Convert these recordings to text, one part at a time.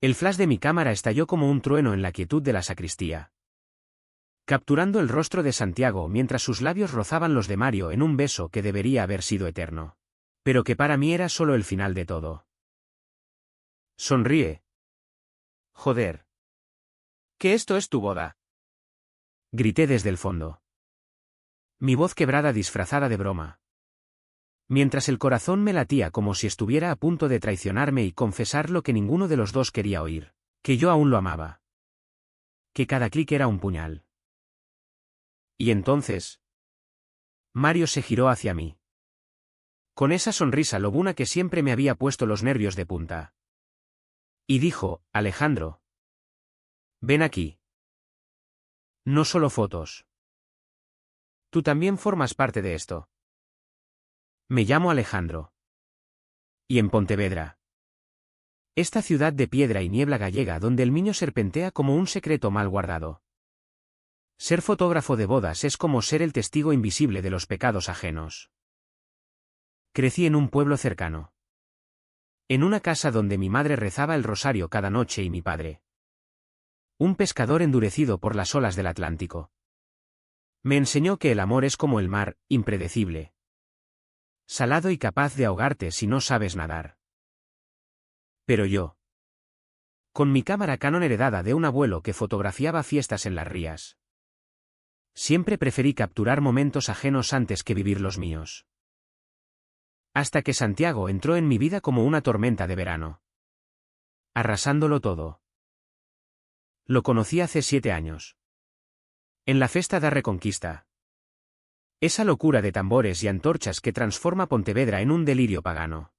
El flash de mi cámara estalló como un trueno en la quietud de la sacristía, capturando el rostro de Santiago mientras sus labios rozaban los de Mario en un beso que debería haber sido eterno. Pero que para mí era solo el final de todo. Sonríe. Joder. ¿Que esto es tu boda? Grité desde el fondo. Mi voz quebrada disfrazada de broma. Mientras el corazón me latía como si estuviera a punto de traicionarme y confesar lo que ninguno de los dos quería oír, que yo aún lo amaba. Que cada clic era un puñal. Y entonces, Mario se giró hacia mí. Con esa sonrisa lobuna que siempre me había puesto los nervios de punta. Y dijo, Alejandro. Ven aquí. No solo fotos. Tú también formas parte de esto. Me llamo Alejandro. Y en Pontevedra. Esta ciudad de piedra y niebla gallega donde el niño serpentea como un secreto mal guardado. Ser fotógrafo de bodas es como ser el testigo invisible de los pecados ajenos. Crecí en un pueblo cercano. En una casa donde mi madre rezaba el rosario cada noche y mi padre, un pescador endurecido por las olas del Atlántico, me enseñó que el amor es como el mar, impredecible, salado y capaz de ahogarte si no sabes nadar. Pero yo, con mi cámara Canon heredada de un abuelo que fotografiaba fiestas en las rías, siempre preferí capturar momentos ajenos antes que vivir los míos. Hasta que Santiago entró en mi vida como una tormenta de verano, arrasándolo todo. Lo conocí hace 7 años. En la Festa da Reconquista. Esa locura de tambores y antorchas que transforma Pontevedra en un delirio pagano.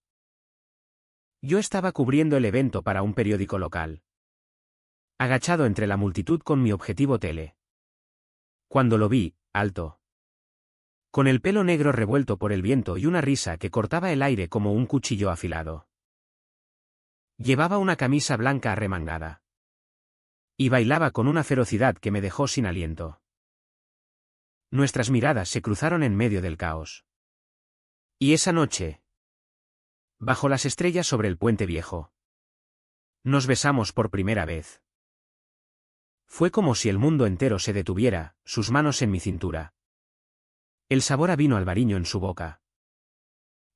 Yo estaba cubriendo el evento para un periódico local, agachado entre la multitud con mi objetivo tele. Cuando lo vi, alto, con el pelo negro revuelto por el viento y una risa que cortaba el aire como un cuchillo afilado. Llevaba una camisa blanca arremangada. Y bailaba con una ferocidad que me dejó sin aliento. Nuestras miradas se cruzaron en medio del caos. Y esa noche, bajo las estrellas sobre el puente viejo, nos besamos por primera vez. Fue como si el mundo entero se detuviera, sus manos en mi cintura. El sabor a vino albariño en su boca.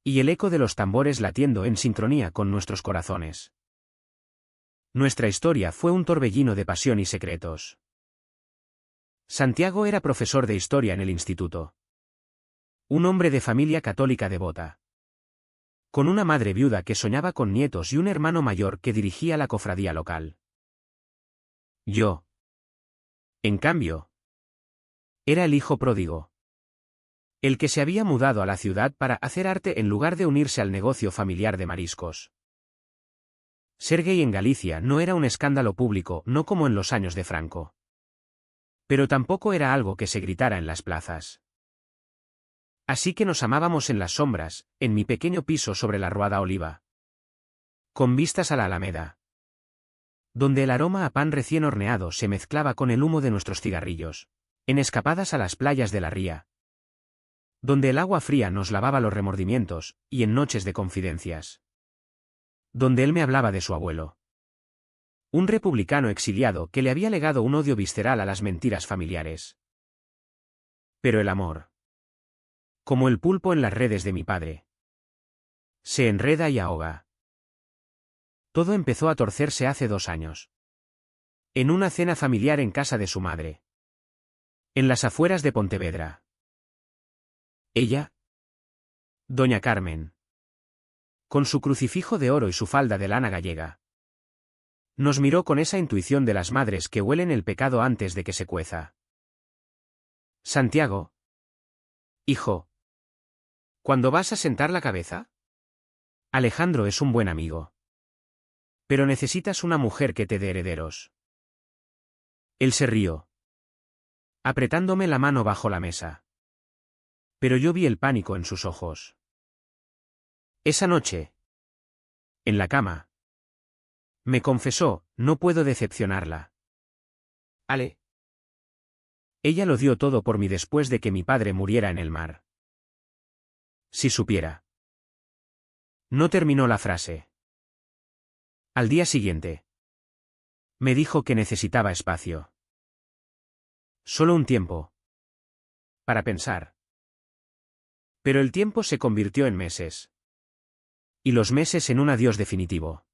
Y el eco de los tambores latiendo en sincronía con nuestros corazones. Nuestra historia fue un torbellino de pasión y secretos. Santiago era profesor de historia en el instituto. Un hombre de familia católica devota. Con una madre viuda que soñaba con nietos y un hermano mayor que dirigía la cofradía local. Yo, en cambio, era el hijo pródigo. El que se había mudado a la ciudad para hacer arte en lugar de unirse al negocio familiar de mariscos. Ser gay en Galicia no era un escándalo público, no como en los años de Franco. Pero tampoco era algo que se gritara en las plazas. Así que nos amábamos en las sombras, en mi pequeño piso sobre la Ruada Oliva, con vistas a la Alameda, donde el aroma a pan recién horneado se mezclaba con el humo de nuestros cigarrillos, en escapadas a las playas de la ría, donde el agua fría nos lavaba los remordimientos, y en noches de confidencias, donde él me hablaba de su abuelo. Un republicano exiliado que le había legado un odio visceral a las mentiras familiares. Pero el amor, como el pulpo en las redes de mi padre, se enreda y ahoga. Todo empezó a torcerse hace 2 años. En una cena familiar en casa de su madre. En las afueras de Pontevedra. Ella, doña Carmen, con su crucifijo de oro y su falda de lana gallega, nos miró con esa intuición de las madres que huelen el pecado antes de que se cueza. Santiago. Hijo. ¿Cuándo vas a sentar la cabeza? Alejandro es un buen amigo. Pero necesitas una mujer que te dé herederos. Él se rió, apretándome la mano bajo la mesa. Pero yo vi el pánico en sus ojos. Esa noche, en la cama, me confesó, no puedo decepcionarla. Ale. Ella lo dio todo por mí después de que mi padre muriera en el mar. Si supiera. No terminó la frase. Al día siguiente, Me dijo que necesitaba espacio. Solo un tiempo. Para pensar. Pero el tiempo se convirtió en meses. Y los meses en un adiós definitivo.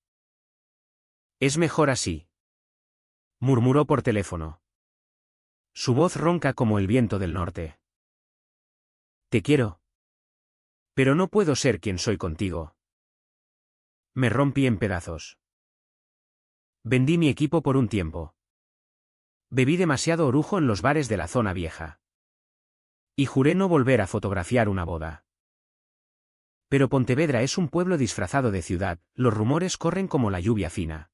Es mejor así. Murmuró por teléfono. Su voz ronca como el viento del norte. Te quiero. Pero no puedo ser quien soy contigo. Me rompí en pedazos. Vendí mi equipo por un tiempo. Bebí demasiado orujo en los bares de la zona vieja. Y juré no volver a fotografiar una boda. Pero Pontevedra es un pueblo disfrazado de ciudad, los rumores corren como la lluvia fina.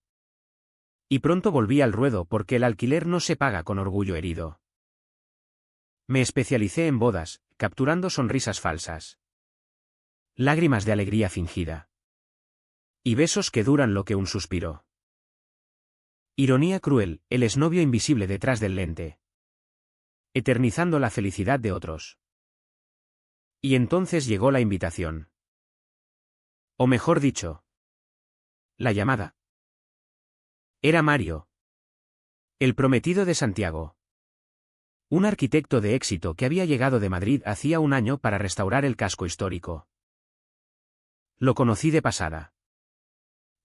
Y pronto volví al ruedo porque el alquiler no se paga con orgullo herido. Me especialicé en bodas, capturando sonrisas falsas. Lágrimas de alegría fingida. Y besos que duran lo que un suspiro. Ironía cruel, el exnovio invisible detrás del lente. Eternizando la felicidad de otros. Y entonces llegó la invitación. O mejor dicho, la llamada. Era Mario. El prometido de Santiago. Un arquitecto de éxito que había llegado de Madrid hacía un año para restaurar el casco histórico. Lo conocí de pasada.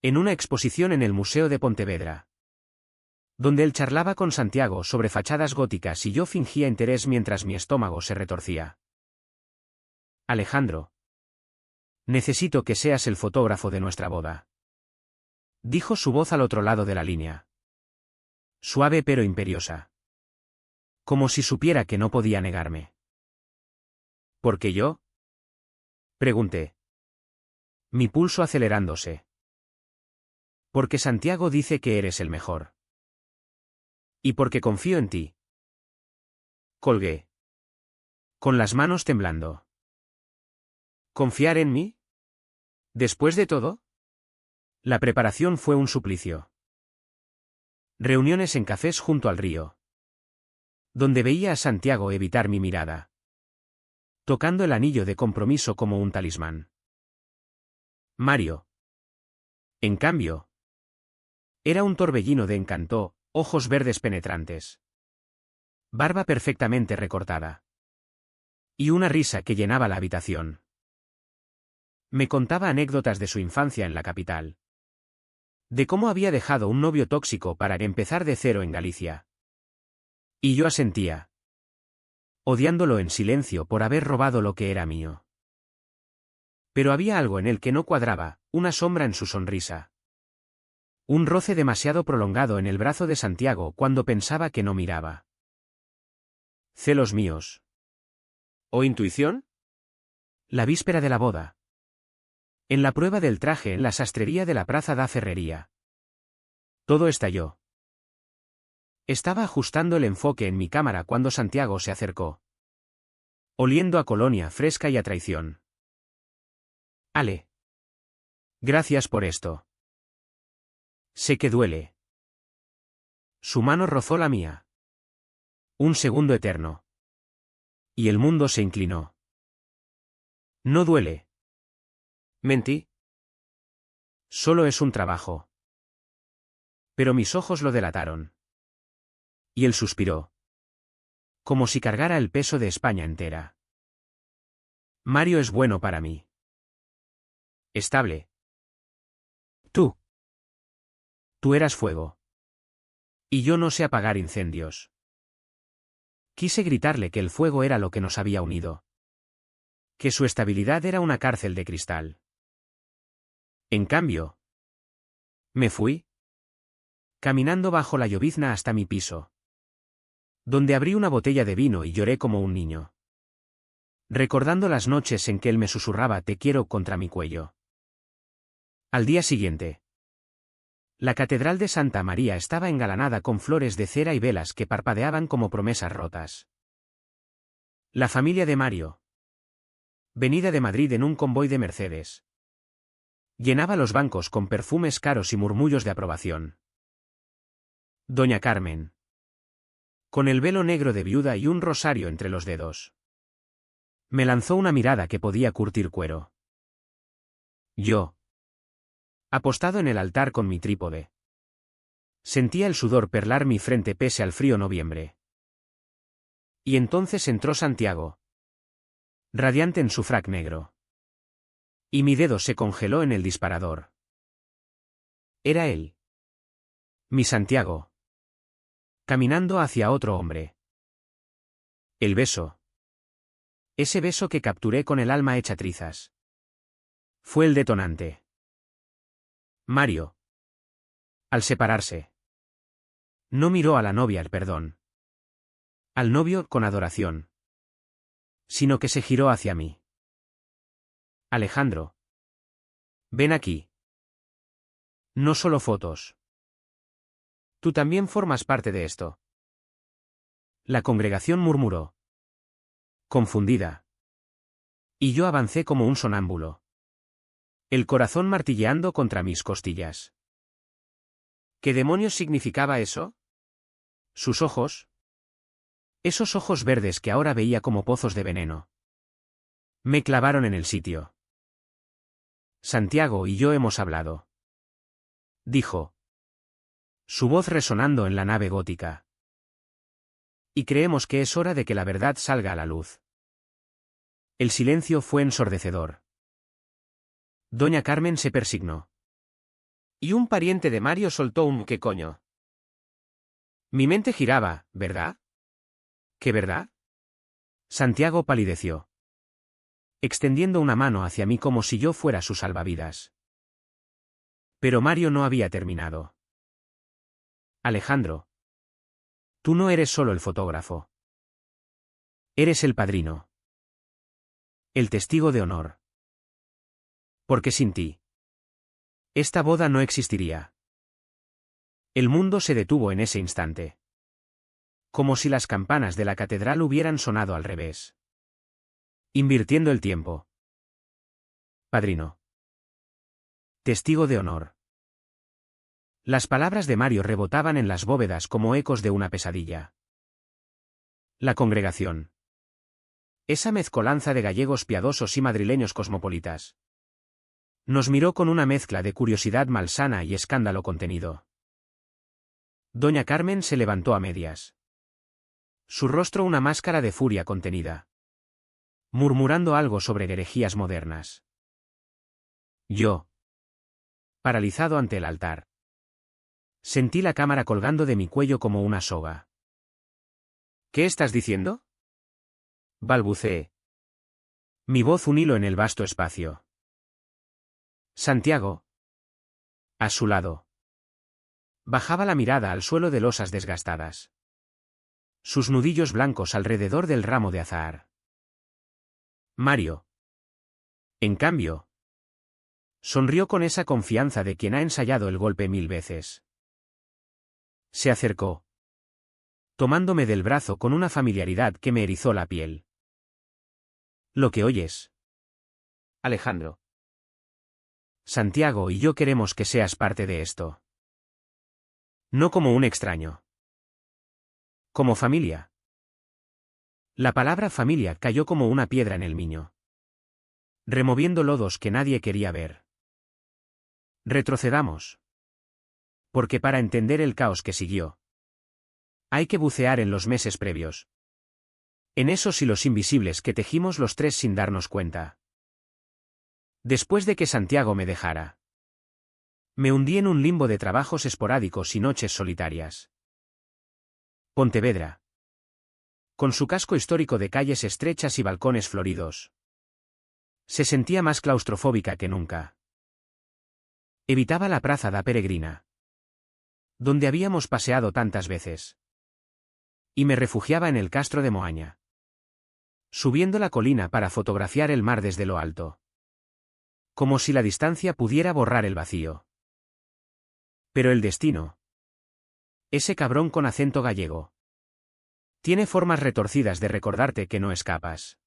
En una exposición en el Museo de Pontevedra. Donde él charlaba con Santiago sobre fachadas góticas y yo fingía interés mientras mi estómago se retorcía. Alejandro. Necesito que seas el fotógrafo de nuestra boda. Dijo su voz al otro lado de la línea. Suave pero imperiosa. Como si supiera que no podía negarme. ¿Por qué yo? Pregunté. Mi pulso acelerándose. Porque Santiago dice que eres el mejor. Y porque confío en ti. Colgué. Con las manos temblando. ¿Confiar en mí? ¿Después de todo? La preparación fue un suplicio. Reuniones en cafés junto al río. Donde veía a Santiago evitar mi mirada. Tocando el anillo de compromiso como un talismán. Mario. En cambio. Era un torbellino de encanto, ojos verdes penetrantes. Barba perfectamente recortada. Y una risa que llenaba la habitación. Me contaba anécdotas de su infancia en la capital. De cómo había dejado un novio tóxico para empezar de cero en Galicia. Y yo asentía. Odiándolo en silencio por haber robado lo que era mío. Pero había algo en él que no cuadraba, una sombra en su sonrisa. Un roce demasiado prolongado en el brazo de Santiago cuando pensaba que no miraba. ¿Celos míos? ¿O intuición? La víspera de la boda. En la prueba del traje en la sastrería de la Praza da Ferrería. Todo estalló. Estaba ajustando el enfoque en mi cámara cuando Santiago se acercó. Oliendo a colonia fresca y a traición. Ale. Gracias por esto. Sé que duele. Su mano rozó la mía. Un segundo eterno. Y el mundo se inclinó. No duele. Mentí. Solo es un trabajo. Pero mis ojos lo delataron. Y él suspiró. Como si cargara el peso de España entera. Mario es bueno para mí. Estable. Tú. Tú eras fuego. Y yo no sé apagar incendios. Quise gritarle que el fuego era lo que nos había unido. Que su estabilidad era una cárcel de cristal. En cambio, me fui. Caminando bajo la llovizna hasta mi piso. Donde abrí una botella de vino y lloré como un niño. Recordando las noches en que él me susurraba te quiero contra mi cuello. Al día siguiente. La catedral de Santa María estaba engalanada con flores de cera y velas que parpadeaban como promesas rotas. La familia de Mario. Venida de Madrid en un convoy de Mercedes. Llenaba los bancos con perfumes caros y murmullos de aprobación. Doña Carmen. Con el velo negro de viuda y un rosario entre los dedos. Me lanzó una mirada que podía curtir cuero. Yo. Apostado en el altar con mi trípode. Sentía el sudor perlar mi frente pese al frío noviembre. Y entonces entró Santiago, radiante en su frac negro. Y mi dedo se congeló en el disparador. Era él. Mi Santiago. Caminando hacia otro hombre. El beso. Ese beso que capturé con el alma hecha trizas. Fue el detonante. Mario. Al separarse. No miró a la novia el perdón. Al novio con adoración. Sino que se giró hacia mí. Alejandro. Ven aquí. No solo fotos. Tú también formas parte de esto. La congregación murmuró. Confundida. Y yo avancé como un sonámbulo. El corazón martilleando contra mis costillas. ¿Qué demonios significaba eso? Sus ojos. Esos ojos verdes que ahora veía como pozos de veneno. Me clavaron en el sitio. Santiago y yo hemos hablado. Dijo. Su voz resonando en la nave gótica. Y creemos que es hora de que la verdad salga a la luz. El silencio fue ensordecedor. Doña Carmen se persignó. Y un pariente de Mario soltó un «¿qué coño?». Mi mente giraba, ¿verdad? ¿Qué verdad? Santiago palideció, extendiendo una mano hacia mí como si yo fuera su salvavidas. Pero Mario no había terminado. Alejandro. Tú no eres solo el fotógrafo. Eres el padrino. El testigo de honor. Porque sin ti, esta boda no existiría. El mundo se detuvo en ese instante. Como si las campanas de la catedral hubieran sonado al revés. Invirtiendo el tiempo. Padrino. Testigo de honor. Las palabras de Mario rebotaban en las bóvedas como ecos de una pesadilla. La congregación. Esa mezcolanza de gallegos piadosos y madrileños cosmopolitas. Nos miró con una mezcla de curiosidad malsana y escándalo contenido. Doña Carmen se levantó a medias. Su rostro una máscara de furia contenida. Murmurando algo sobre herejías modernas. Yo. Paralizado ante el altar. Sentí la cámara colgando de mi cuello como una soga. ¿Qué estás diciendo? Balbuceé. Mi voz un hilo en el vasto espacio. Santiago. A su lado. Bajaba la mirada al suelo de losas desgastadas. Sus nudillos blancos alrededor del ramo de azahar. Mario. En cambio. Sonrió con esa confianza de quien ha ensayado el golpe 1000 veces. Se acercó, tomándome del brazo con una familiaridad que me erizó la piel. Lo que oyes. Alejandro. Santiago y yo queremos que seas parte de esto. No como un extraño. Como familia. La palabra familia cayó como una piedra en el miño. Removiendo lodos que nadie quería ver. Retrocedamos. Porque para entender el caos que siguió, hay que bucear en los meses previos. En esos hilos invisibles que tejimos los tres sin darnos cuenta. Después de que Santiago me dejara, me hundí en un limbo de trabajos esporádicos y noches solitarias. Pontevedra. Con su casco histórico de calles estrechas y balcones floridos. Se sentía más claustrofóbica que nunca. Evitaba la Praza da Peregrina, donde habíamos paseado tantas veces. Y me refugiaba en el Castro de Moaña, subiendo la colina para fotografiar el mar desde lo alto. Como si la distancia pudiera borrar el vacío. Pero el destino. Ese cabrón con acento gallego. Tiene formas retorcidas de recordarte que no escapas.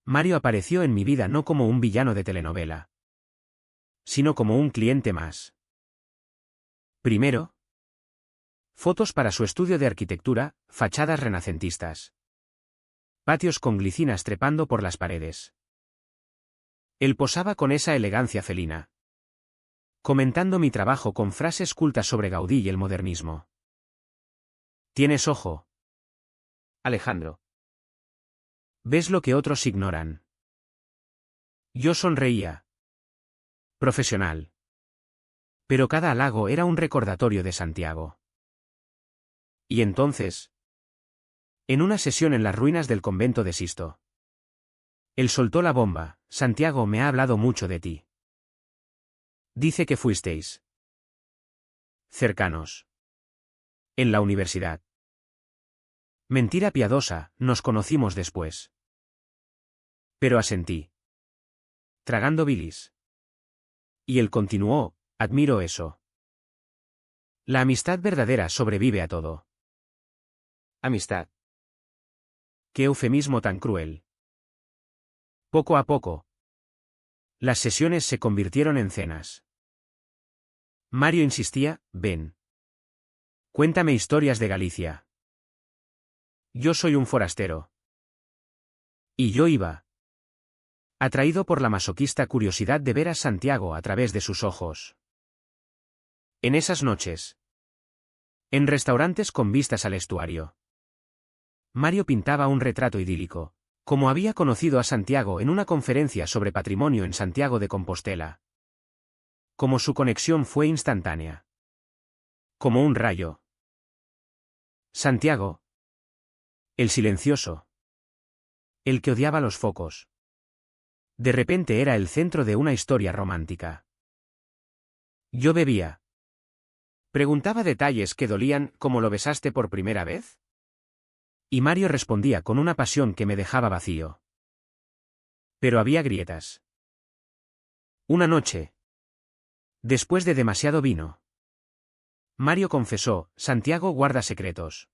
Mario apareció en mi vida no como un villano de telenovela, sino como un cliente más. Primero, fotos para su estudio de arquitectura, fachadas renacentistas. Patios con glicinas trepando por las paredes. Él posaba con esa elegancia felina. comentando mi trabajo con frases cultas sobre Gaudí y el modernismo. Tienes ojo, Alejandro. ¿Ves lo que otros ignoran? Yo sonreía. Profesional. Pero cada halago era un recordatorio de Santiago. Y entonces, en una sesión en las ruinas del convento de Sisto, él soltó la bomba: Santiago me ha hablado mucho de ti. Dice que fuisteis cercanos en la universidad. Mentira piadosa, nos conocimos después. Pero asentí, tragando bilis. Y él continuó: admiro eso. La amistad verdadera sobrevive a todo. Amistad. Qué eufemismo tan cruel. Poco a poco, las sesiones se convirtieron en cenas. Mario insistía: ven. Cuéntame historias de Galicia. Yo soy un forastero. Y yo iba, atraído por la masoquista curiosidad de ver a Santiago a través de sus ojos. En esas noches, en restaurantes con vistas al estuario, Mario pintaba un retrato idílico, como había conocido a Santiago en una conferencia sobre patrimonio en Santiago de Compostela. Como su conexión fue instantánea. Como un rayo. Santiago. El silencioso. El que odiaba los focos. De repente era el centro de una historia romántica. Yo bebía. Preguntaba detalles que dolían: ¿cómo lo besaste por primera vez? Y Mario respondía con una pasión que me dejaba vacío. Pero había grietas. Una noche, después de demasiado vino, Mario confesó: Santiago guarda secretos.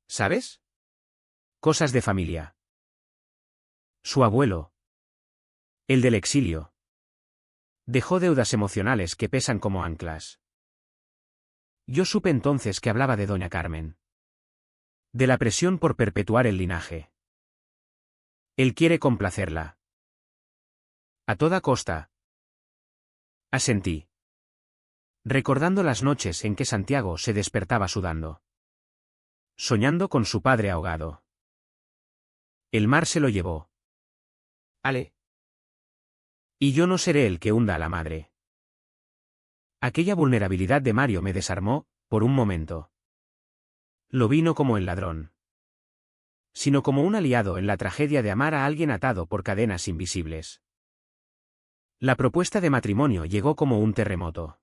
¿Sabes? Cosas de familia. Su abuelo, el del exilio, dejó deudas emocionales que pesan como anclas. Yo supe entonces que hablaba de doña Carmen. De la presión por perpetuar el linaje. Él quiere complacerla. A toda costa. Asentí, recordando las noches en que Santiago se despertaba sudando, soñando con su padre ahogado. El mar se lo llevó. Ale. Y yo no seré el que hunda a la madre. Aquella vulnerabilidad de Mario me desarmó, por un momento. Lo vi no como el ladrón, sino como un aliado en la tragedia de amar a alguien atado por cadenas invisibles. La propuesta de matrimonio llegó como un terremoto.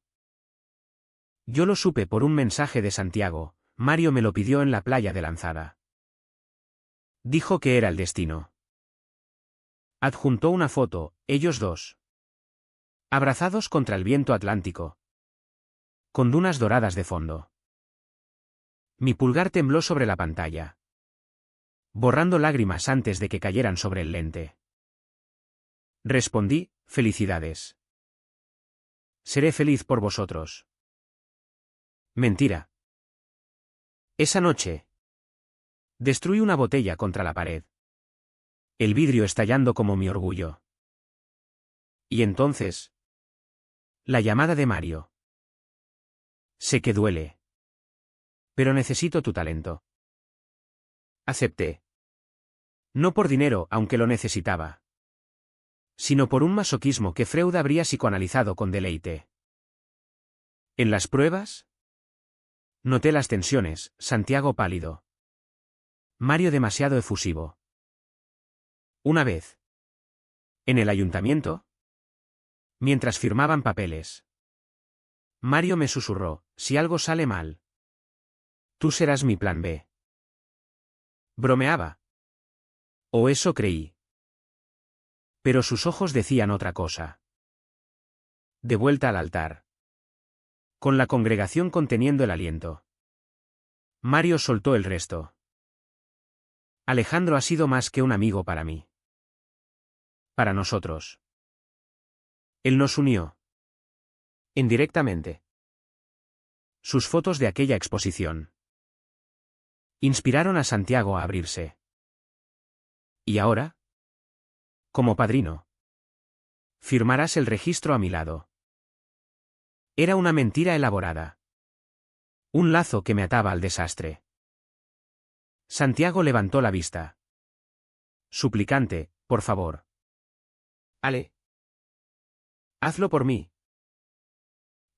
Yo lo supe por un mensaje de Santiago: Mario me lo pidió en la playa de Lanzada. Dijo que era el destino. Adjuntó una foto, ellos dos, abrazados contra el viento atlántico, con dunas doradas de fondo. Mi pulgar tembló sobre la pantalla, borrando lágrimas antes de que cayeran sobre el lente. Respondí: felicidades. Seré feliz por vosotros. Mentira. Esa noche, destruí una botella contra la pared, el vidrio estallando como mi orgullo. Y entonces, la llamada de Mario. Sé que duele. Pero necesito tu talento. Acepté. No por dinero, aunque lo necesitaba, sino por un masoquismo que Freud habría psicoanalizado con deleite. En las pruebas, noté las tensiones: Santiago pálido, Mario demasiado efusivo. Una vez, en el ayuntamiento, mientras firmaban papeles, Mario me susurró: si algo sale mal, tú serás mi plan B. Bromeaba. O eso creí. Pero sus ojos decían otra cosa. De vuelta al altar, con la congregación conteniendo el aliento, Mario soltó el resto. Alejandro ha sido más que un amigo para mí. Para nosotros. Él nos unió. Indirectamente. Sus fotos de aquella exposición inspiraron a Santiago a abrirse. Y ahora, como padrino, firmarás el registro a mi lado. Era una mentira elaborada. Un lazo que me ataba al desastre. Santiago levantó la vista. Suplicante, por favor. Ale. Hazlo por mí.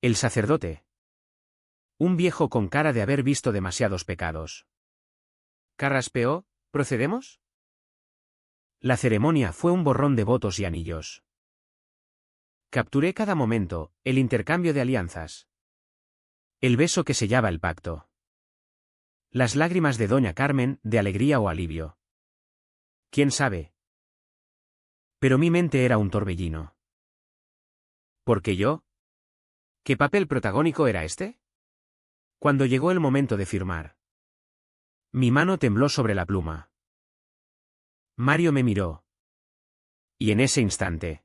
El sacerdote. Un viejo con cara de haber visto demasiados pecados. Carraspeó, ¿procedemos? La ceremonia fue un borrón de votos y anillos. Capturé cada momento, el intercambio de alianzas. El beso que sellaba el pacto. Las lágrimas de doña Carmen, de alegría o alivio. ¿Quién sabe? Pero mi mente era un torbellino. ¿Por qué yo? ¿Qué papel protagónico era este? Cuando llegó el momento de firmar. Mi mano tembló sobre la pluma. Mario me miró. Y en ese instante.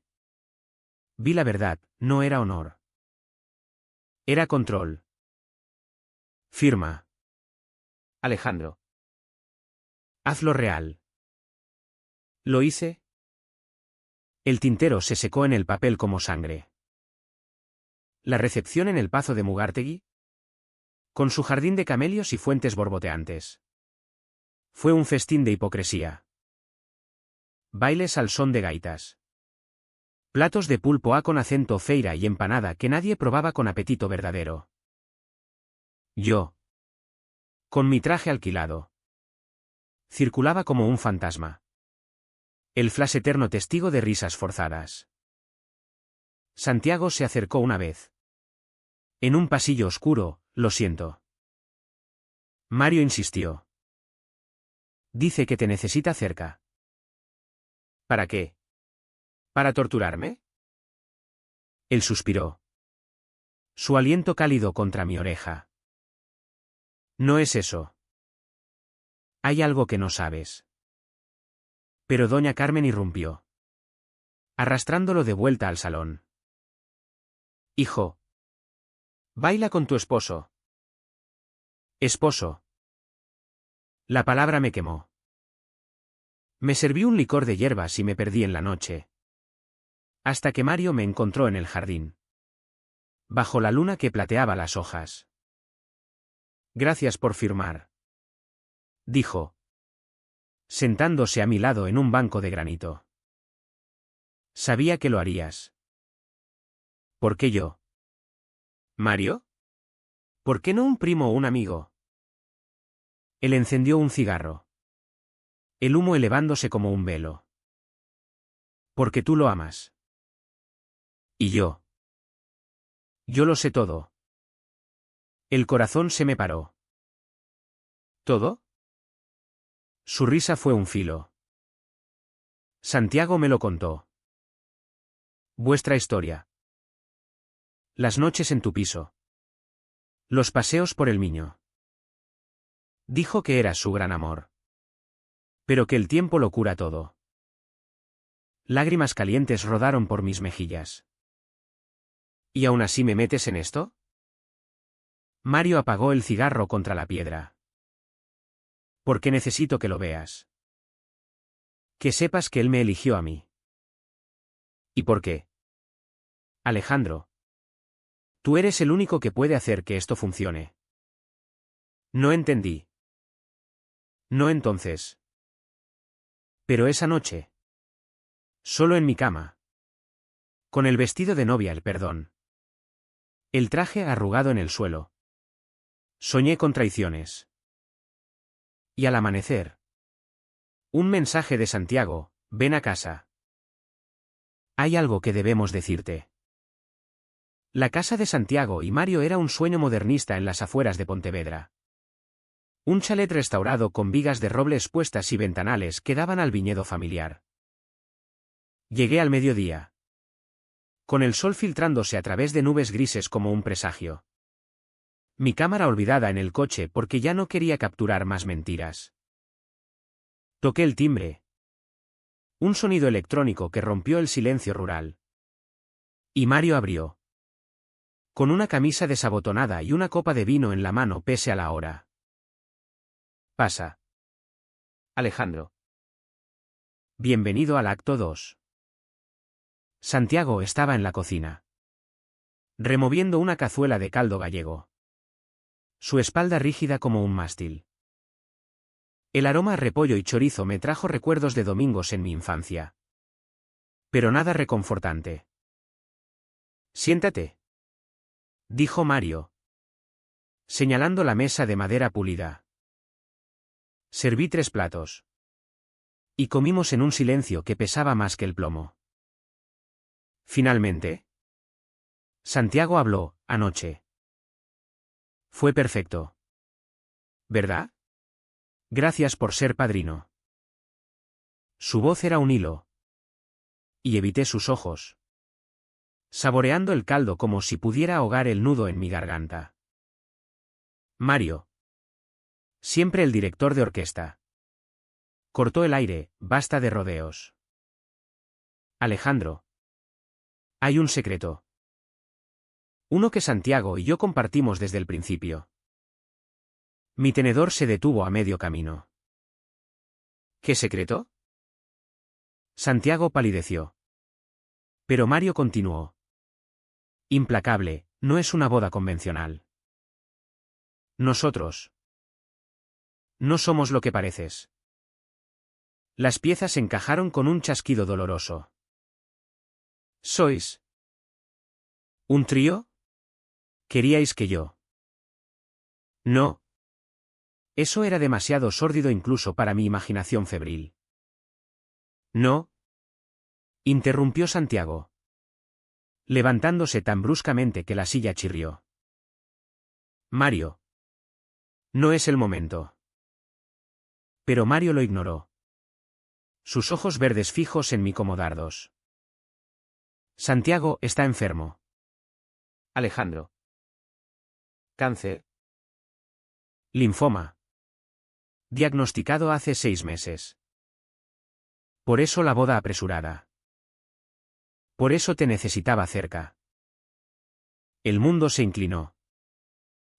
Vi la verdad, no era honor. Era control. Firma. Alejandro. Hazlo real. ¿Lo hice? El tintero se secó en el papel como sangre. La recepción en el Pazo de Mugartegui, con su jardín de camelios y fuentes borboteantes. Fue un festín de hipocresía. Bailes al son de gaitas. Platos de pulpo a con acento feira y empanada que nadie probaba con apetito verdadero. Yo, con mi traje alquilado, circulaba como un fantasma. El flash eterno testigo de risas forzadas. Santiago se acercó una vez. En un pasillo oscuro, lo siento. Mario insistió. Dice que te necesita cerca. ¿Para qué? ¿Para torturarme? Él suspiró. Su aliento cálido contra mi oreja. No es eso. Hay algo que no sabes. Pero doña Carmen irrumpió, arrastrándolo de vuelta al salón. Hijo. Baila con tu esposo. Esposo. La palabra me quemó. Me serví un licor de hierbas y me perdí en la noche. Hasta que Mario me encontró en el jardín. Bajo la luna que plateaba las hojas. Gracias por firmar. Dijo. Sentándose a mi lado en un banco de granito. Sabía que lo harías. ¿Por qué yo? ¿Mario? ¿Por qué no un primo o un amigo? Él encendió un cigarro. El humo elevándose como un velo. Porque tú lo amas. ¿Y yo? Yo lo sé todo. El corazón se me paró. ¿Todo? Su risa fue un filo. Santiago me lo contó. Vuestra historia. Las noches en tu piso. Los paseos por el Miño. Dijo que eras su gran amor. Pero que el tiempo lo cura todo. Lágrimas calientes rodaron por mis mejillas. ¿Y aún así me metes en esto? Mario apagó el cigarro contra la piedra. Porque necesito que lo veas. Que sepas que él me eligió a mí. ¿Y por qué? Alejandro. Tú eres el único que puede hacer que esto funcione. No entendí. No entonces. Pero esa noche. Solo en mi cama. Con el vestido de novia, el perdón. El traje arrugado en el suelo. Soñé con traiciones. Y al amanecer. Un mensaje de Santiago, ven a casa. Hay algo que debemos decirte. La casa de Santiago y Mario era un sueño modernista en las afueras de Pontevedra. Un chalet restaurado con vigas de roble expuestas y ventanales que daban al viñedo familiar. Llegué al mediodía. Con el sol filtrándose a través de nubes grises como un presagio. Mi cámara olvidada en el coche porque ya no quería capturar más mentiras. Toqué el timbre. Un sonido electrónico que rompió el silencio rural. Y Mario abrió. Con una camisa desabotonada y una copa de vino en la mano pese a la hora. Pasa. Alejandro. Bienvenido al acto 2. Santiago estaba en la cocina. removiendo una cazuela de caldo gallego. Su espalda rígida como un mástil. El aroma a repollo y chorizo me trajo recuerdos de domingos en mi infancia. Pero nada reconfortante. Siéntate, dijo Mario, señalando la mesa de madera pulida. Serví 3 platos. Y comimos en un silencio que pesaba más que el plomo. Finalmente, Santiago habló, anoche. Fue perfecto. ¿Verdad? Gracias por ser padrino. Su voz era un hilo. Y evité sus ojos, saboreando el caldo como si pudiera ahogar el nudo en mi garganta. Mario. Siempre el director de orquesta. Cortó el aire, basta de rodeos. Alejandro. Hay un secreto. Uno que Santiago y yo compartimos desde el principio. Mi tenedor se detuvo a medio camino. ¿Qué secreto? Santiago palideció. Pero Mario continuó. Implacable, no es una boda convencional. Nosotros. No somos lo que pareces. Las piezas encajaron con un chasquido doloroso. ¿Sois un trío? ¿Queríais que yo? No. Eso era demasiado sórdido incluso para mi imaginación febril. No. Interrumpió Santiago, levantándose tan bruscamente que la silla chirrió. Mario. No es el momento. Pero Mario lo ignoró. Sus ojos verdes fijos en mí como dardos. Santiago está enfermo. Alejandro. Cáncer. Linfoma. Diagnosticado hace 6 meses. Por eso la boda apresurada. Por eso te necesitaba cerca. El mundo se inclinó.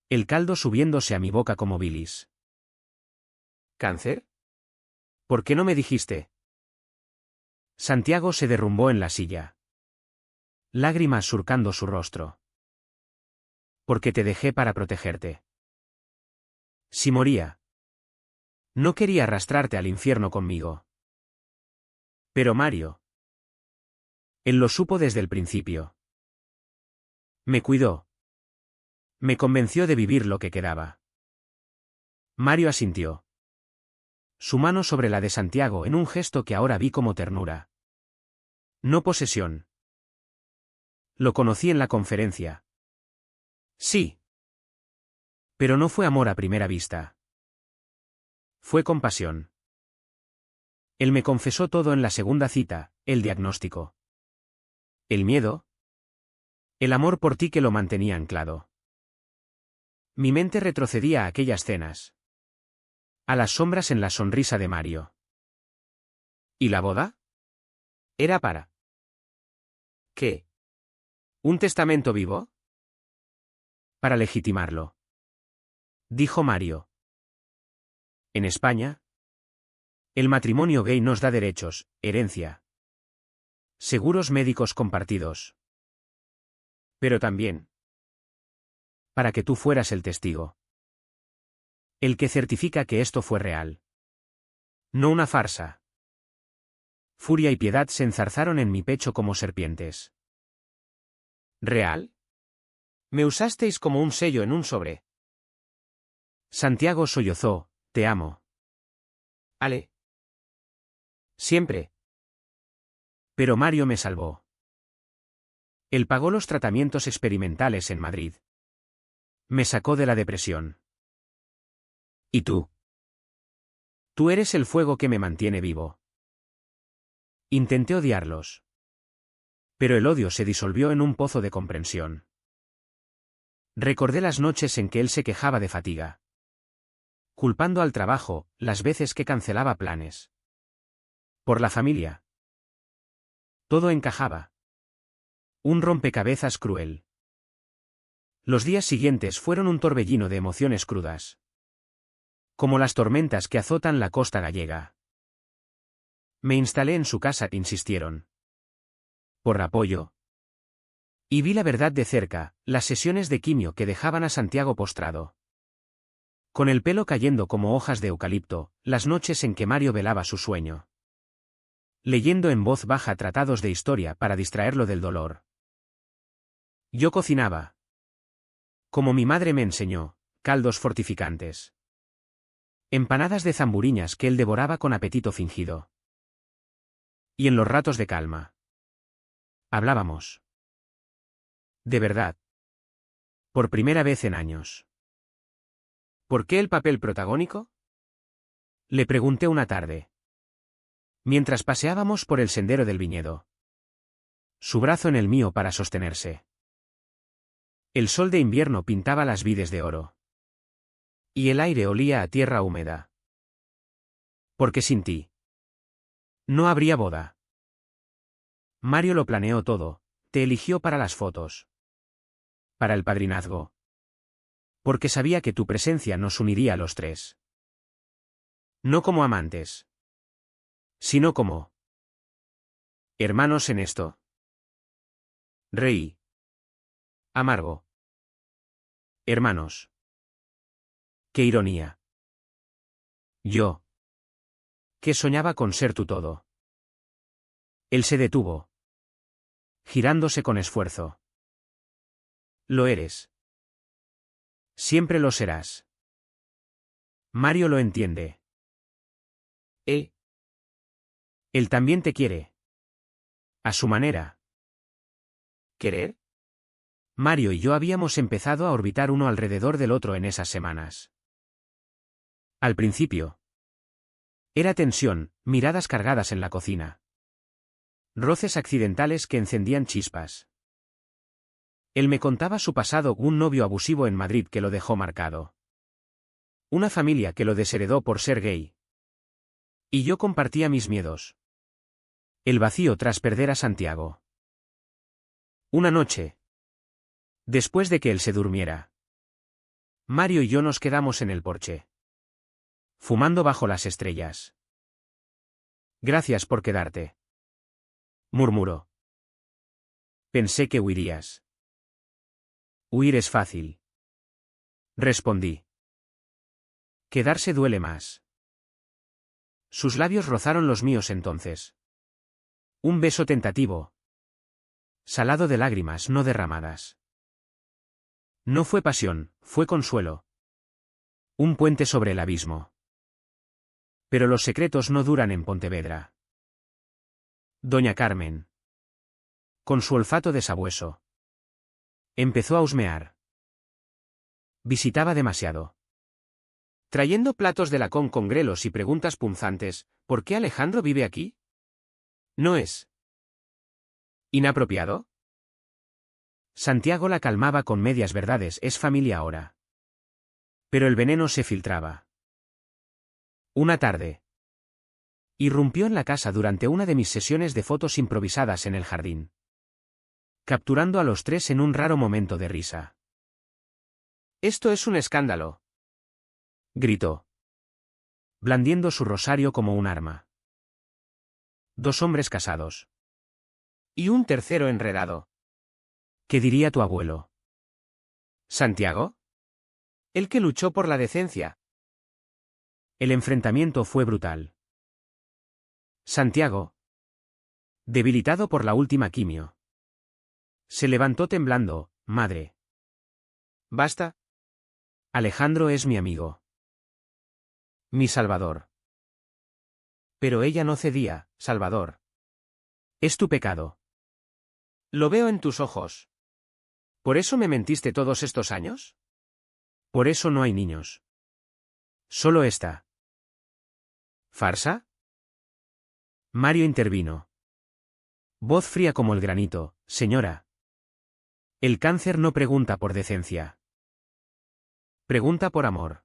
El caldo subiéndose a mi boca como bilis. ¿Cáncer? ¿Por qué no me dijiste? Santiago se derrumbó en la silla. Lágrimas surcando su rostro. Porque te dejé para protegerte. Si moría. No quería arrastrarte al infierno conmigo. Pero Mario. Él lo supo desde el principio. Me cuidó. Me convenció de vivir lo que quedaba. Mario asintió. Su mano sobre la de Santiago en un gesto que ahora vi como ternura. No posesión. Lo conocí en la conferencia. Sí. Pero no fue amor a primera vista. Fue compasión. Él me confesó todo en la segunda cita, el diagnóstico. El miedo. El amor por ti que lo mantenía anclado. Mi mente retrocedía a aquellas cenas. A las sombras en la sonrisa de Mario. ¿Y la boda? Era para... ¿Qué? ¿Un testamento vivo? Para legitimarlo. Dijo Mario. En España, el matrimonio gay nos da derechos, herencia. Seguros médicos compartidos. Pero también para que tú fueras el testigo. El que certifica que esto fue real. No una farsa. Furia y piedad se enzarzaron en mi pecho como serpientes. ¿Real? Me usasteis como un sello en un sobre. Santiago sollozó, te amo. Ale. Siempre. Pero Mario me salvó. Él pagó los tratamientos experimentales en Madrid. Me sacó de la depresión. ¿Y tú? Tú eres el fuego que me mantiene vivo. Intenté odiarlos. Pero el odio se disolvió en un pozo de comprensión. Recordé las noches en que él se quejaba de fatiga. Culpando al trabajo, las veces que cancelaba planes. Por la familia. Todo encajaba. Un rompecabezas cruel. Los días siguientes fueron un torbellino de emociones crudas. Como las tormentas que azotan la costa gallega. Me instalé en su casa, insistieron. Por apoyo. Y vi la verdad de cerca, las sesiones de quimio que dejaban a Santiago postrado. Con el pelo cayendo como hojas de eucalipto, las noches en que Mario velaba su sueño. Leyendo en voz baja tratados de historia para distraerlo del dolor. Yo cocinaba. Como mi madre me enseñó, caldos fortificantes. Empanadas de zamburiñas que él devoraba con apetito fingido. Y en los ratos de calma. Hablábamos. De verdad. Por primera vez en años. ¿Por qué el papel protagónico? Le pregunté una tarde. Mientras paseábamos por el sendero del viñedo. Su brazo en el mío para sostenerse. El sol de invierno pintaba las vides de oro. Y el aire olía a tierra húmeda. Porque sin ti. No habría boda. Mario lo planeó todo, te eligió para las fotos. Para el padrinazgo. Porque sabía que tu presencia nos uniría a los tres. No como amantes. Sino como hermanos en esto. Reí. Amargo. Hermanos. Qué ironía. Yo. Que soñaba con ser tu todo. Él se detuvo. Girándose con esfuerzo. Lo eres. Siempre lo serás. Mario lo entiende. ¿Eh? Él también te quiere. A su manera. ¿Querer? Mario y yo habíamos empezado a orbitar uno alrededor del otro en esas semanas. Al principio. Era tensión, miradas cargadas en la cocina. Roces accidentales que encendían chispas. Él me contaba su pasado, un novio abusivo en Madrid que lo dejó marcado. Una familia que lo desheredó por ser gay. Y yo compartía mis miedos. El vacío tras perder a Santiago. Una noche. Después de que él se durmiera. Mario y yo nos quedamos en el porche. Fumando bajo las estrellas. Gracias por quedarte. Murmuró. Pensé que huirías. Huir es fácil. Respondí. Quedarse duele más. Sus labios rozaron los míos entonces. Un beso tentativo. Salado de lágrimas no derramadas. No fue pasión, fue consuelo. Un puente sobre el abismo. Pero los secretos no duran en Pontevedra. Doña Carmen. Con su olfato de sabueso. Empezó a husmear. Visitaba demasiado. Trayendo platos de lacón con grelos y preguntas punzantes, ¿por qué Alejandro vive aquí? ¿No es inapropiado? Santiago la calmaba con medias verdades, es familia ahora. Pero el veneno se filtraba. Una tarde. Irrumpió en la casa durante una de mis sesiones de fotos improvisadas en el jardín. Capturando a los tres en un raro momento de risa. Esto es un escándalo. Gritó. Blandiendo su rosario como un arma. Dos hombres casados. Y un tercero enredado. ¿Qué diría tu abuelo? ¿Santiago? El que luchó por la decencia. El enfrentamiento fue brutal. Santiago. Debilitado por la última quimio. Se levantó temblando, madre. ¿Basta? Alejandro es mi amigo. Mi Salvador. Pero ella no cedía, Salvador. Es tu pecado. Lo veo en tus ojos. ¿Por eso me mentiste todos estos años? Por eso no hay niños. Solo esta. ¿Farsa? Mario intervino. Voz fría como el granito, señora. El cáncer no pregunta por decencia. Pregunta por amor.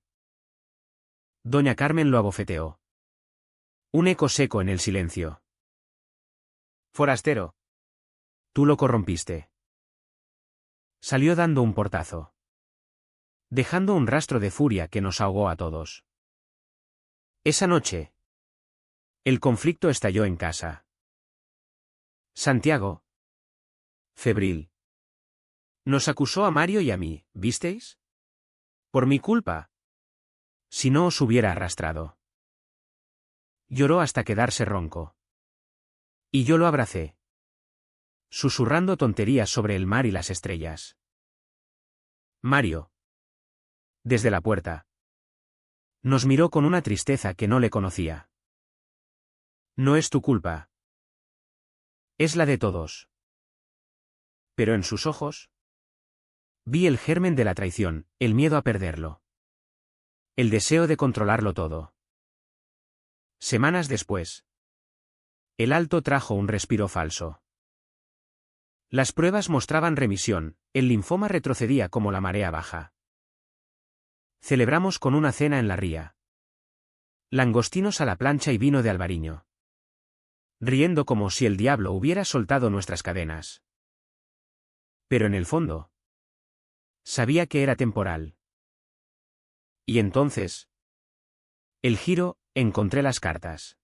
Doña Carmen lo abofeteó. Un eco seco en el silencio. Forastero. Tú lo corrompiste. Salió dando un portazo. Dejando un rastro de furia que nos ahogó a todos. Esa noche. El conflicto estalló en casa. Santiago. Febril. Nos acusó a Mario y a mí, ¿visteis? Por mi culpa. Si no os hubiera arrastrado. Lloró hasta quedarse ronco. Y yo lo abracé, susurrando tonterías sobre el mar y las estrellas. Mario. Desde la puerta. Nos miró con una tristeza que no le conocía. No es tu culpa. Es la de todos. Pero en sus ojos vi el germen de la traición, el miedo a perderlo. El deseo de controlarlo todo. Semanas después, el alto trajo un respiro falso. Las pruebas mostraban remisión, el linfoma retrocedía como la marea baja. Celebramos con una cena en la ría. Langostinos a la plancha y vino de albariño. Riendo como si el diablo hubiera soltado nuestras cadenas. Pero en el fondo, sabía que era temporal. Y entonces, el giro, encontré las cartas.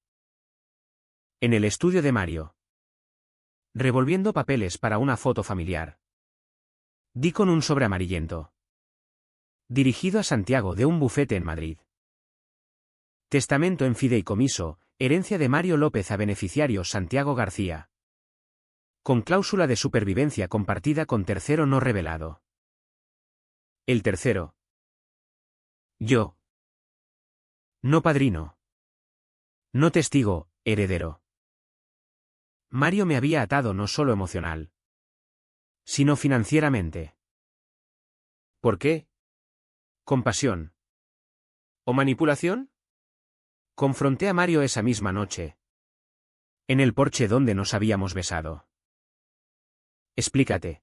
En el estudio de Mario. Revolviendo papeles para una foto familiar. Di con un sobre amarillento. Dirigido a Santiago de un bufete en Madrid. Testamento en fideicomiso, herencia de Mario López a beneficiario Santiago García. Con cláusula de supervivencia compartida con tercero no revelado. El tercero. Yo. No padrino. No testigo, heredero. Mario me había atado no solo emocional, sino financieramente. ¿Por qué? ¿Compasión? ¿O manipulación? Confronté a Mario esa misma noche. En el porche donde nos habíamos besado. Explícate.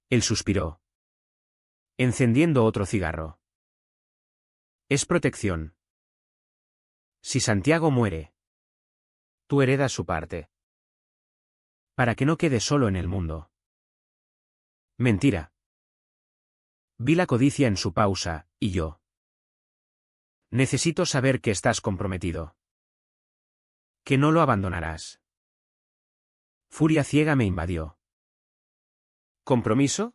Él suspiró, encendiendo otro cigarro. Es protección. Si Santiago muere, tú heredas su parte. Para que no quede solo en el mundo. Mentira. Vi la codicia en su pausa, y yo. Necesito saber que estás comprometido. Que no lo abandonarás. Furia ciega me invadió. ¿Compromiso?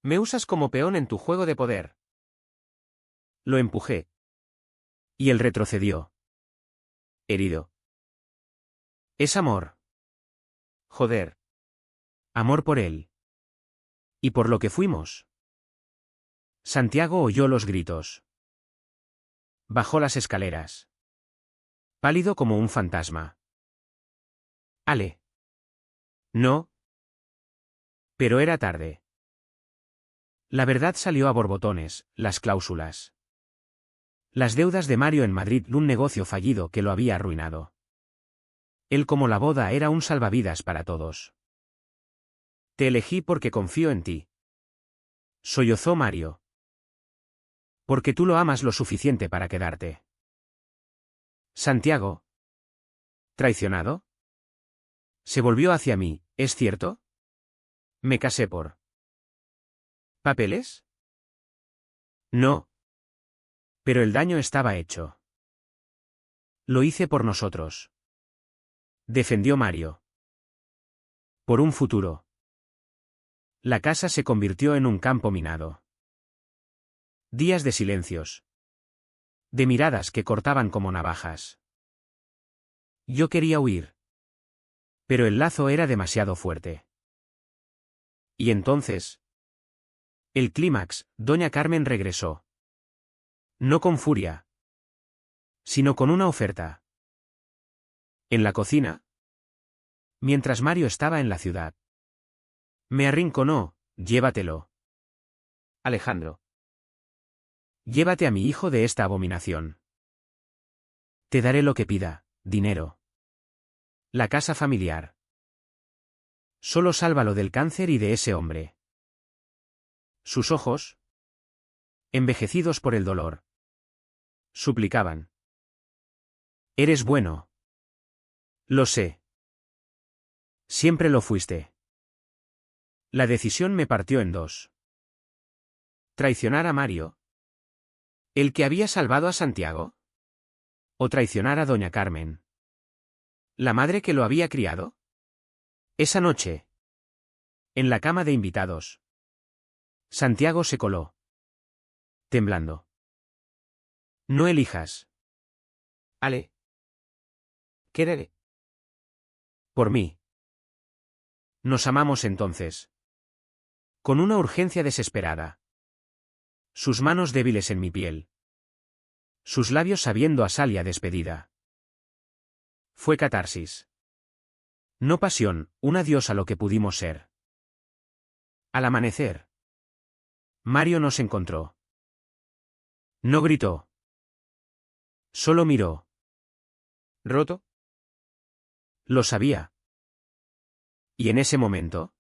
Me usas como peón en tu juego de poder. Lo empujé. Y él retrocedió. Herido. Es amor. Joder. Amor por él. Y por lo que fuimos. Santiago oyó los gritos. Bajó las escaleras. Pálido como un fantasma. Ale. No. Pero era tarde. La verdad salió a borbotones, las cláusulas. Las deudas de Mario en Madrid, un negocio fallido que lo había arruinado. Él como la boda era un salvavidas para todos. Te elegí porque confío en ti. Sollozó Mario. Porque tú lo amas lo suficiente para quedarte. Santiago. ¿Traicionado? Se volvió hacia mí, ¿es cierto? Me casé por... ¿Papeles? No. Pero el daño estaba hecho. Lo hice por nosotros. Defendió Mario. Por un futuro. La casa se convirtió en un campo minado. Días de silencios. De miradas que cortaban como navajas. Yo quería huir. Pero el lazo era demasiado fuerte. Y entonces... El clímax, doña Carmen regresó. No con furia. Sino con una oferta. En la cocina. Mientras Mario estaba en la ciudad. Me arrinconó, llévatelo. Alejandro. Llévate a mi hijo de esta abominación. Te daré lo que pida, dinero. La casa familiar. Solo sálvalo del cáncer y de ese hombre. Sus ojos, envejecidos por el dolor, suplicaban. Eres bueno. Lo sé. Siempre lo fuiste. La decisión me partió en dos. ¿Traicionar a Mario? ¿El que había salvado a Santiago? ¿O traicionar a doña Carmen? ¿La madre que lo había criado? Esa noche. En la cama de invitados. Santiago se coló. Temblando. No elijas. Ale. Quérere. Por mí. Nos amamos entonces. Con una urgencia desesperada. Sus manos débiles en mi piel. Sus labios sabiendo a sal y a despedida. Fue catarsis. No pasión, un adiós a lo que pudimos ser. Al amanecer. Mario nos encontró. No gritó. Solo miró. ¿Roto? Lo sabía. Y en ese momento,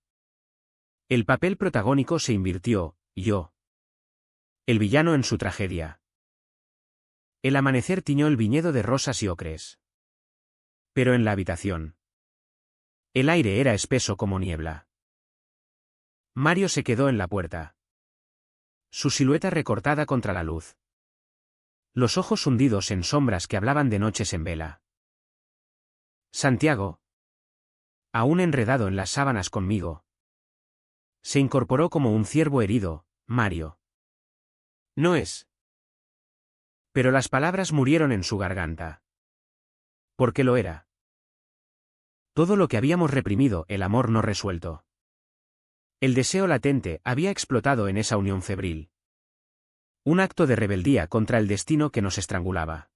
el papel protagónico se invirtió, yo. El villano en su tragedia. El amanecer tiñó el viñedo de rosas y ocres. Pero en la habitación. El aire era espeso como niebla. Mario se quedó en la puerta. Su silueta recortada contra la luz. Los ojos hundidos en sombras que hablaban de noches en vela. Santiago, aún enredado en las sábanas conmigo, se incorporó como un ciervo herido. Mario. No es. Pero las palabras murieron en su garganta. Porque lo era. Todo lo que habíamos reprimido, el amor no resuelto. El deseo latente había explotado en esa unión febril. Un acto de rebeldía contra el destino que nos estrangulaba.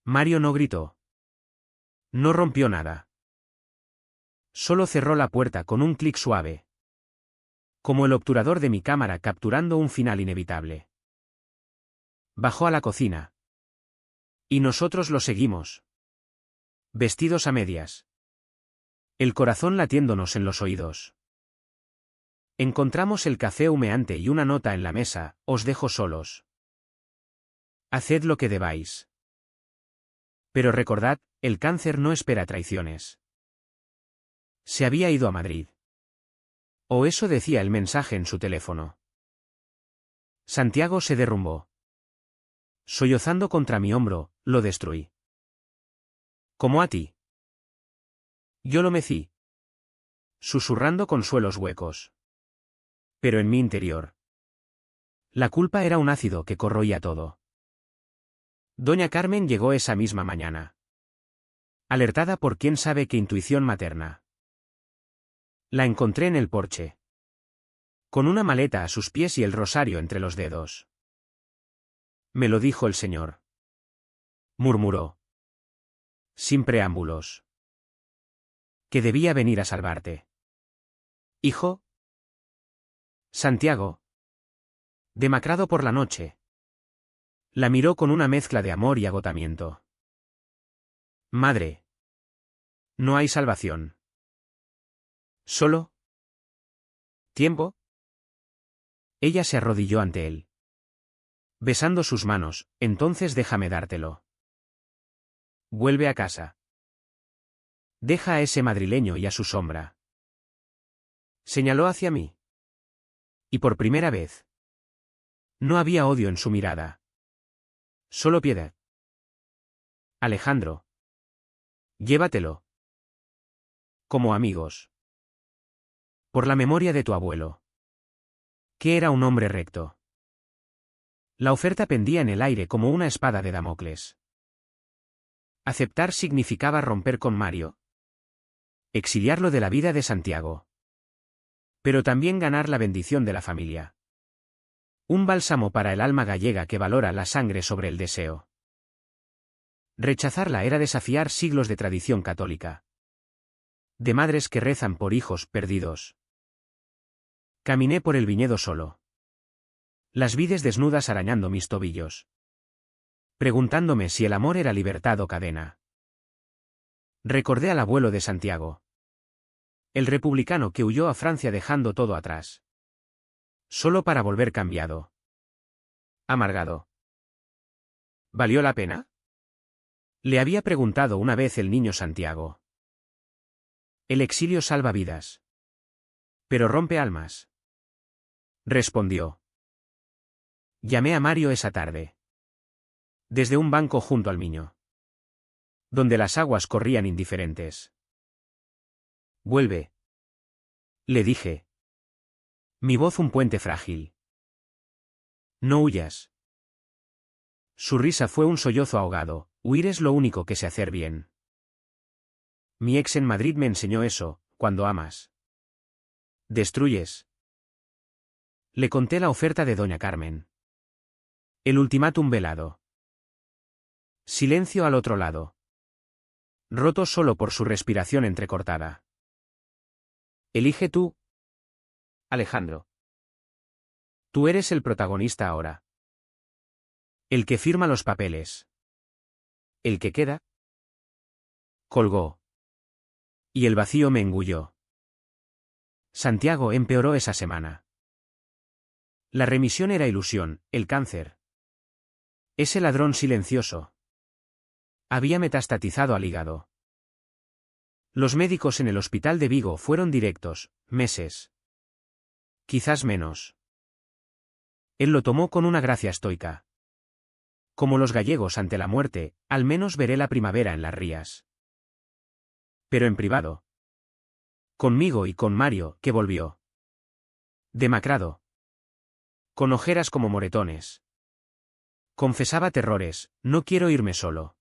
Mario no gritó. No rompió nada. Solo cerró la puerta con un clic suave. Como el obturador de mi cámara capturando un final inevitable. Bajó a la cocina. Y nosotros lo seguimos. Vestidos a medias. El corazón latiéndonos en los oídos. Encontramos el café humeante y una nota en la mesa: os dejo solos. Haced lo que debáis. Pero recordad, el cáncer no espera traiciones. Se había ido a Madrid. O eso decía el mensaje en su teléfono. Santiago se derrumbó. Sollozando contra mi hombro, lo destruí. Como a ti. Yo lo mecí. Susurrando consuelos huecos. Pero en mi interior. La culpa era un ácido que corroía todo. Doña Carmen llegó esa misma mañana. Alertada por quién sabe qué intuición materna. La encontré en el porche. Con una maleta a sus pies y el rosario entre los dedos. Me lo dijo el señor. Murmuró. Sin preámbulos. Que debía venir a salvarte. Hijo. Santiago. Demacrado por la noche. La miró con una mezcla de amor y agotamiento. Madre. No hay salvación. ¿Solo? ¿Tiempo? Ella se arrodilló ante él. Besando sus manos: entonces déjame dártelo. Vuelve a casa. Deja a ese madrileño y a su sombra. Señaló hacia mí. Y por primera vez. No había odio en su mirada. Solo piedad. Alejandro. Llévatelo. Como amigos. Por la memoria de tu abuelo. Que era un hombre recto. La oferta pendía en el aire como una espada de Damocles. Aceptar significaba romper con Mario. Exiliarlo de la vida de Santiago. Pero también ganar la bendición de la familia. Un bálsamo para el alma gallega que valora la sangre sobre el deseo. Rechazarla era desafiar siglos de tradición católica. De madres que rezan por hijos perdidos. Caminé por el viñedo solo. Las vides desnudas arañando mis tobillos. Preguntándome si el amor era libertad o cadena. Recordé al abuelo de Santiago. El republicano que huyó a Francia dejando todo atrás. Solo para volver cambiado. Amargado. ¿Valió la pena? Le había preguntado una vez el niño Santiago. El exilio salva vidas. Pero rompe almas. Respondió. Llamé a Mario esa tarde. Desde un banco junto al Miño. Donde las aguas corrían indiferentes. Vuelve. Le dije. Mi voz un puente frágil. No huyas. Su risa fue un sollozo ahogado. Huir es lo único que sé hacer bien. Mi ex en Madrid me enseñó eso, cuando amas. Destruyes. Le conté la oferta de doña Carmen. El ultimátum velado. Silencio al otro lado. Roto solo por su respiración entrecortada. Elige tú. Alejandro. Tú eres el protagonista ahora. El que firma los papeles. El que queda. Colgó. Y el vacío me engulló. Santiago empeoró esa semana. La remisión era ilusión, el cáncer. Ese ladrón silencioso. Había metastatizado al hígado. Los médicos en el hospital de Vigo fueron directos, meses. Quizás menos. Él lo tomó con una gracia estoica. Como los gallegos ante la muerte, al menos veré la primavera en las rías. Pero en privado. Conmigo y con Mario, que volvió. Demacrado. Con ojeras como moretones. Confesaba terrores, no quiero irme solo.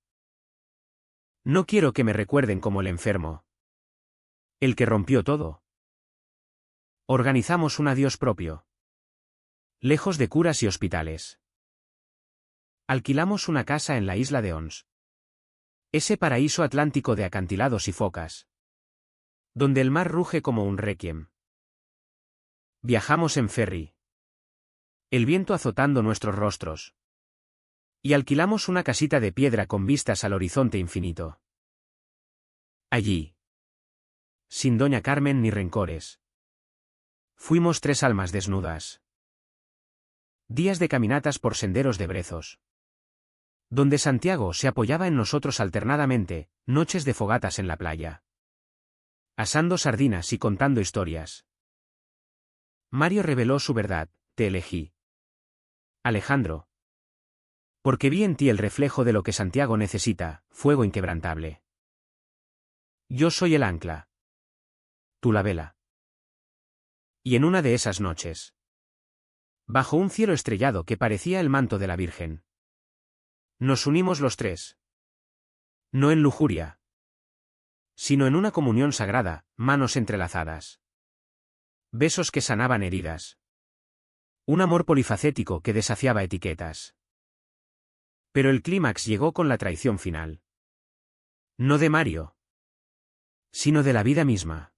No quiero que me recuerden como el enfermo. El que rompió todo. Organizamos un adiós propio. Lejos de curas y hospitales. Alquilamos una casa en la isla de Ons. Ese paraíso atlántico de acantilados y focas. Donde el mar ruge como un requiem. Viajamos en ferry. El viento azotando nuestros rostros. Y alquilamos una casita de piedra con vistas al horizonte infinito. Allí. Sin doña Carmen ni rencores. Fuimos 3 almas desnudas. Días de caminatas por senderos de brezos. Donde Santiago se apoyaba en nosotros alternadamente, noches de fogatas en la playa. Asando sardinas y contando historias. Mario reveló su verdad, te elegí. Alejandro. Porque vi en ti el reflejo de lo que Santiago necesita, fuego inquebrantable. Yo soy el ancla. Tú la vela. Y en una de esas noches. Bajo un cielo estrellado que parecía el manto de la Virgen. Nos unimos los 3. No en lujuria. Sino en una comunión sagrada, manos entrelazadas. Besos que sanaban heridas. Un amor polifacético que desafiaba etiquetas. Pero el clímax llegó con la traición final. No de Mario. Sino de la vida misma.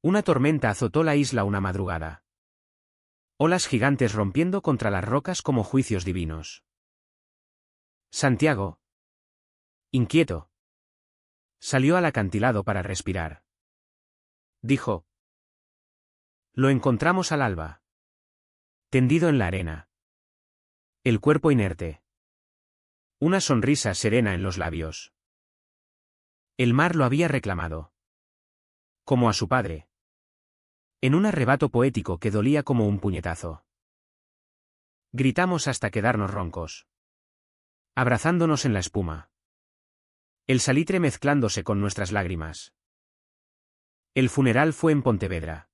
Una tormenta azotó la isla una madrugada. Olas gigantes rompiendo contra las rocas como juicios divinos. Santiago. Inquieto. Salió al acantilado para respirar. Dijo. Lo encontramos al alba. Tendido en la arena. El cuerpo inerte. Una sonrisa serena en los labios. El mar lo había reclamado. Como a su padre. En un arrebato poético que dolía como un puñetazo. Gritamos hasta quedarnos roncos. Abrazándonos en la espuma. El salitre mezclándose con nuestras lágrimas. El funeral fue en Pontevedra.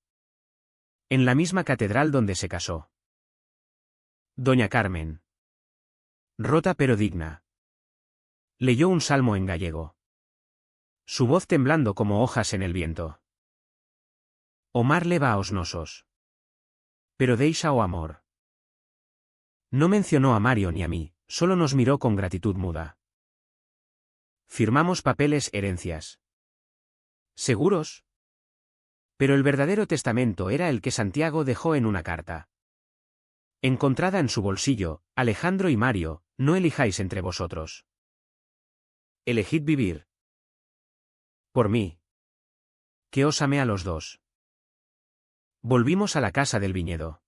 En la misma catedral donde se casó. Doña Carmen. Rota pero digna. Leyó un salmo en gallego. Su voz temblando como hojas en el viento. O mar leva aos nosos. Pero deixa o amor. No mencionó a Mario ni a mí, solo nos miró con gratitud muda. Firmamos papeles, herencias. ¿Seguros? Pero el verdadero testamento era el que Santiago dejó en una carta. Encontrada en su bolsillo, Alejandro y Mario, no elijáis entre vosotros. Elegid vivir. Por mí. Que os amé a los 2. Volvimos a la casa del viñedo.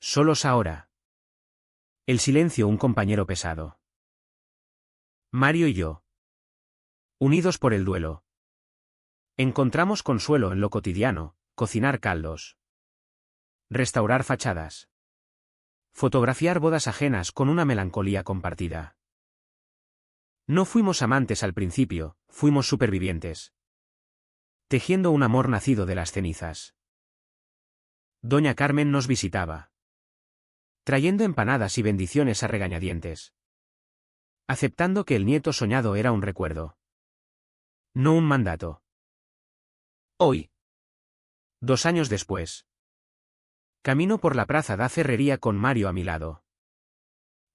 Solos ahora. El silencio un compañero pesado. Mario y yo. Unidos por el duelo. Encontramos consuelo en lo cotidiano, cocinar caldos. Restaurar fachadas. Fotografiar bodas ajenas con una melancolía compartida. No fuimos amantes al principio, fuimos supervivientes. tejiendo un amor nacido de las cenizas. Doña Carmen nos visitaba, trayendo empanadas y bendiciones a regañadientes, aceptando que el nieto soñado era un recuerdo, no un mandato. Hoy, 2 años después, camino por la plaza da Ferrería con Mario a mi lado,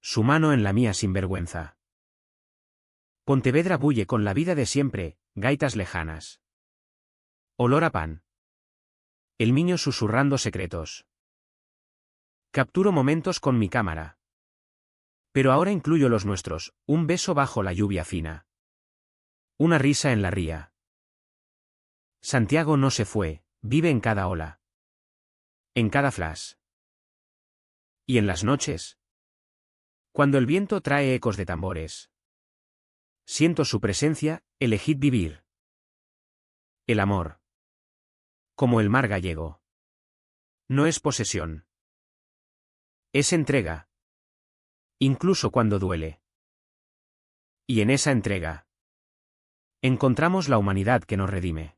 su mano en la mía sin vergüenza. Pontevedra bulle con la vida de siempre, gaitas lejanas. Olor a pan. El niño susurrando secretos. Capturo momentos con mi cámara. Pero ahora incluyo los nuestros, un beso bajo la lluvia fina. Una risa en la ría. Santiago no se fue, vive en cada ola. En cada flash. Y en las noches. Cuando el viento trae ecos de tambores. Siento su presencia, elegid vivir. El amor. Como el mar gallego. No es posesión. Es entrega. Incluso cuando duele. Y en esa entrega encontramos la humanidad que nos redime.